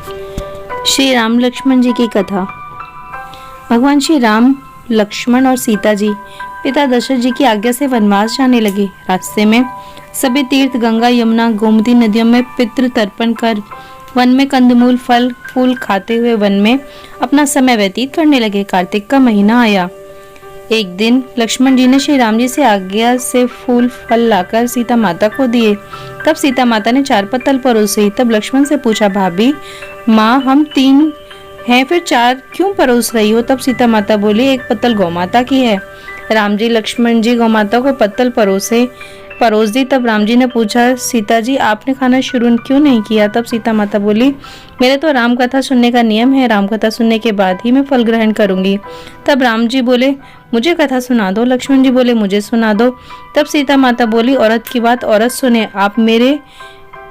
श्री राम लक्ष्मण जी की कथा। भगवान श्री राम, लक्ष्मण और सीता जी पिता दशरथ जी की आज्ञा से वनवास जाने लगे। रास्ते में सभी तीर्थ गंगा, यमुना, गोमती नदियों में पितृ तर्पण कर वन में कंदमूल, फल फूल खाते हुए वन में अपना समय व्यतीत करने लगे। कार्तिक का महीना आया। एक दिन लक्ष्मण जी ने श्री राम जी से आज्ञा से फूल फल लाकर सीता माता को दिए। तब सीता माता ने 4 पत्तल परोसे। तब लक्ष्मण से पूछा, भाभी माँ, हम 3 हैं, फिर 4 क्यों परोस रही हो? तब सीता माता बोली, 1 पत्तल गौ माता की है। राम जी, लक्ष्मण जी गौ माता को पत्तल परोस दी। तब राम जी ने पूछा, सीता जी आपने खाना शुरू क्यों नहीं किया? तब सीता माता बोली, मेरे तो राम कथा सुनने का नियम है, राम कथा सुनने के बाद ही मैं फल ग्रहण करूंगी। तब राम जी बोले, मुझे कथा सुना दो। लक्ष्मण जी बोले, मुझे सुना दो। तब सीता माता बोली, औरत की बात औरत सुने, आप मेरे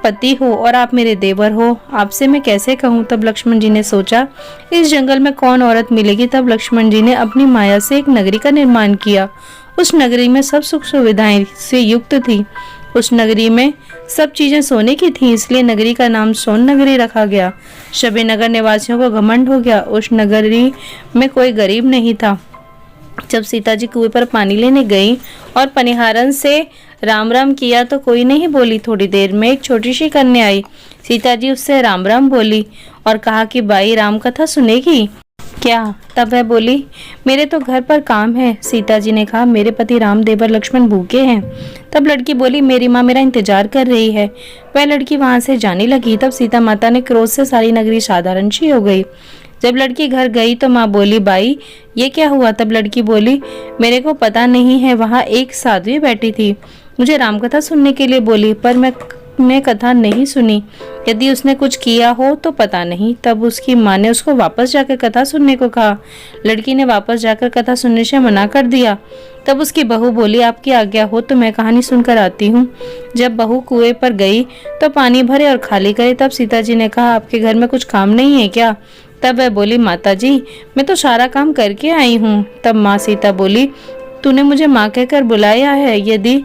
पति हो और आप मेरे देवर हो, आपसे मैं कैसे कहूँ? तब लक्ष्मण जी ने सोचा, इस जंगल में कौन औरत मिलेगी? तब लक्ष्मण जी ने अपनी माया से एक नगरी का निर्माण किया। उस नगरी में सब सुख सुविधाएं से युक्त थी। उस नगरी में सब चीजें सोने की थी, इसलिए नगरी का नाम सोन नगरी रखा गया। सभी नगर निवासियों को घमंड हो गया। उस नगरी में कोई गरीब नहीं था। जब सीता जी कुएं पर पानी लेने गई और पनिहारन से राम राम किया तो कोई नहीं बोली। थोड़ी देर में एक छोटी सी कन्या आई। सीता जी उससे राम राम बोली और कहा कि बाई, राम कथा सुनेगी क्या? तब वह बोली, मेरे तो घर पर काम है। सीता जी ने कहा, मेरे पति राम, देवर लक्ष्मण भूखे हैं। तब लड़की बोली, मेरी माँ मेरा इंतजार कर रही है। वह लड़की वहां से जाने लगी। तब सीता माता ने क्रोध से सारी नगरी साधारण सी हो गई। जब लड़की घर गई तो माँ बोली, बाई ये क्या हुआ? तब लड़की बोली, मेरे को पता नहीं है, वहाँ एक साध्वी बैठी थी, मुझे राम कथा सुनने के लिए बोली, पर मैंने कथा नहीं सुनी। यदि उसने कुछ किया हो तो पता नहीं। तब उसकी माँ ने उसको वापस जाकर कथा सुनने को कहा। लड़की ने वापस जाकर कथा सुनने से मना कर दिया। तब उसकी बहू बोली, आपकी आज्ञा हो तो मैं कहानी सुनकर आती हूँ। जब बहू कुएं पर गई तो पानी भरे और खाली करे। तब सीता जी ने कहा, आपके घर में कुछ काम नहीं है क्या? तब वह बोली, माता जी मैं तो सारा काम करके आई हूँ। तब माँ सीता बोली, तूने मुझे माँ कहकर बुलाया है, यदि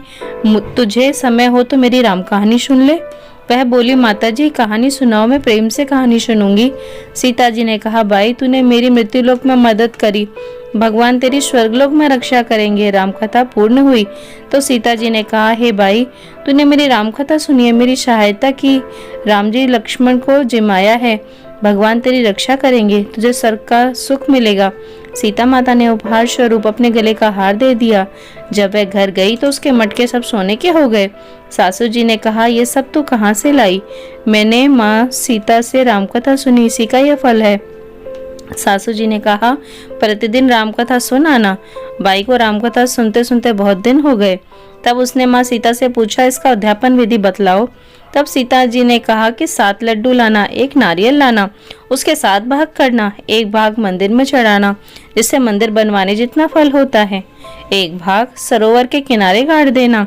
तुझे समय हो तो मेरी राम कहानी सुन ले। वह बोली, माता जी कहानी सुनाओ, मैं प्रेम से कहानी सुनूंगी। सीता जी ने कहा, भाई तूने मेरी मृत्युलोक में मदद करी, भगवान तेरी स्वर्गलोक में रक्षा करेंगे। राम कथा पूर्ण हुई तो सीता जी ने कहा, हे भाई तूने मेरी राम कथा सुनी है, मेरी सहायता की, राम जी लक्ष्मण को जिमाया है, भगवान तेरी रक्षा करेंगे, तुझे स्वर्ग का सुख मिलेगा। सीता माता ने उपहार स्वरूप अपने गले का हार दे दिया। जब वह घर गई तो उसके मटके सब सोने के हो गए। सासू जी ने कहा, ये सब तू कहाँ से लाई? मैंने माँ सीता से रामकथा सुनी, इसी का यह फल है। सासू जी ने कहा, प्रतिदिन रामकथा सुन आना। बाई को रामकथा सुनते सुनते बहुत दिन हो गए। तब उसने माँ सीता से पूछा, इसका अध्यापन विधि बतलाओ। तब सीता जी ने कहा कि 7 लड्डू लाना, 1 नारियल लाना, उसके 7 भाग करना, 1 भाग मंदिर में चढ़ाना जिससे मंदिर बनवाने जितना फल होता है, 1 भाग सरोवर के किनारे गाड़ देना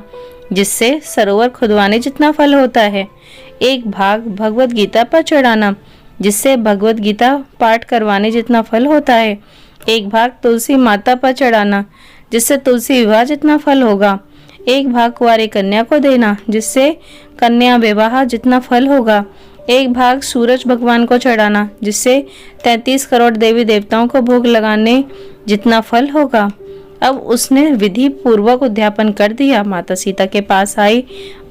जिससे सरोवर खुदवाने जितना फल होता है, 1 भाग भगवत गीता पर चढ़ाना जिससे भगवत गीता पाठ करवाने जितना फल होता है, 1 भाग तुलसी माता पर चढ़ाना जिससे तुलसी विवाह जितना फल होगा, 1 भाग कुंवारी कन्या को देना जिससे कन्या विवाह जितना फल होगा, 1 भाग सूरज भगवान को चढ़ाना जिससे 33 करोड़ देवी देवताओं को भोग लगाने जितना फल होगा। अब उसने विधि पूर्वक उद्यापन कर दिया। माता सीता के पास आई,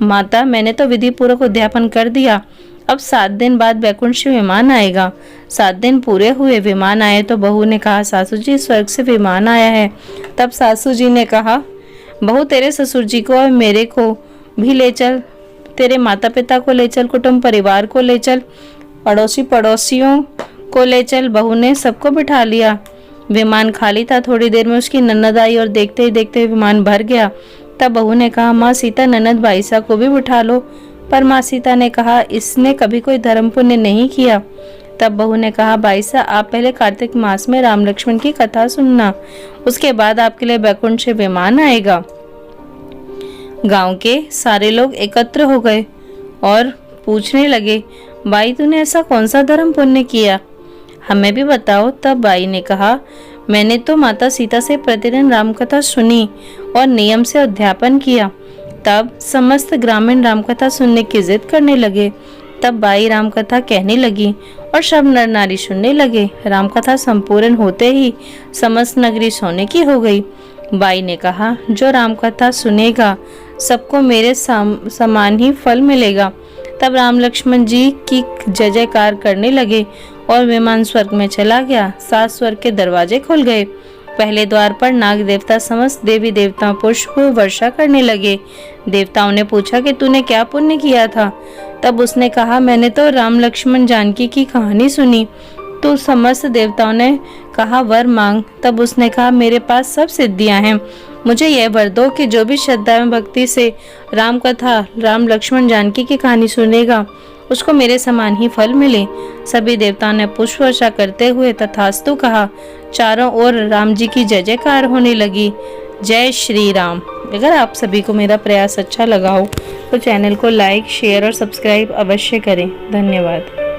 माता मैंने तो विधि पूर्वक उद्यापन कर दिया, अब 7 दिन बाद वैकुंठ से विमान आएगा। 7 दिन पूरे हुए, विमान आए तो बहू ने कहा, सासू जी स्वर्ग से विमान आया है। तब सासू जी ने कहा, बहू तेरे ससुर जी को और मेरे को भी ले चल, तेरे माता पिता को ले चल, कुटुंब परिवार को ले चल, पड़ोसियों को ले चल। बहू ने सबको बिठा लिया। विमान खाली था। थोड़ी देर में उसकी ननद आई और देखते ही देखते विमान भर गया। तब बहू ने कहा, माँ सीता ननद बाईसा को भी बिठा लो। पर माँ सीता ने कहा, इसने कभी कोई धर्म पुण्य नहीं किया। तब बहू ने कहा, बाईसा आप पहले कार्तिक मास में राम लक्ष्मण की कथा सुनना, उसके बाद आपके लिए वैकुंठ से विमान आएगा। गांव के सारे लोग एकत्र हो गए और पूछने लगे, बाई तूने ऐसा कौन सा धर्म पुण्य किया, हमें भी बताओ। तब बाई ने कहा, मैंने तो माता सीता से प्रतिदिन रामकथा सुनी और नियम से अध्यापन किया। तब समस्त ग्रामीण रामकथा सुनने की जिद करने लगे। तब बाई राम कथा कहने लगी और सब नर नारी सुनने लगे। राम कथा संपूर्ण होते ही समस्त नगरी सोने की हो गई। बाई ने कहा, जो राम कथा सुनेगा सबको मेरे समान ही फल मिलेगा। तब राम लक्ष्मण जी की जय जयकार करने लगे और विमान स्वर्ग में चला गया। 7 स्वर्ग के दरवाजे खुल गए। पहले द्वार पर नाग देवता समस्त देवी देवता पुष्प वर्षा करने लगे। देवताओं ने पूछा कि तूने क्या पुण्य किया था? तब उसने कहा, मैंने तो राम लक्ष्मण जानकी की कहानी सुनी। तो समस्त देवताओं ने कहा, वर मांग। तब उसने कहा, मेरे पास सब सिद्धियां हैं, मुझे यह वर दो कि जो भी श्रद्धा एवं भक्ति से राम कथा राम लक्ष्मण जानकी की कहानी सुनेगा उसको मेरे समान ही फल मिले। सभी देवताओं ने पुष्प वर्षा करते हुए तथास्तु कहा। चारों ओर राम जी की जय जयकार होने लगी। जय श्री राम। अगर आप सभी को मेरा प्रयास अच्छा लगा हो तो चैनल को लाइक, शेयर और सब्सक्राइब अवश्य करें। धन्यवाद।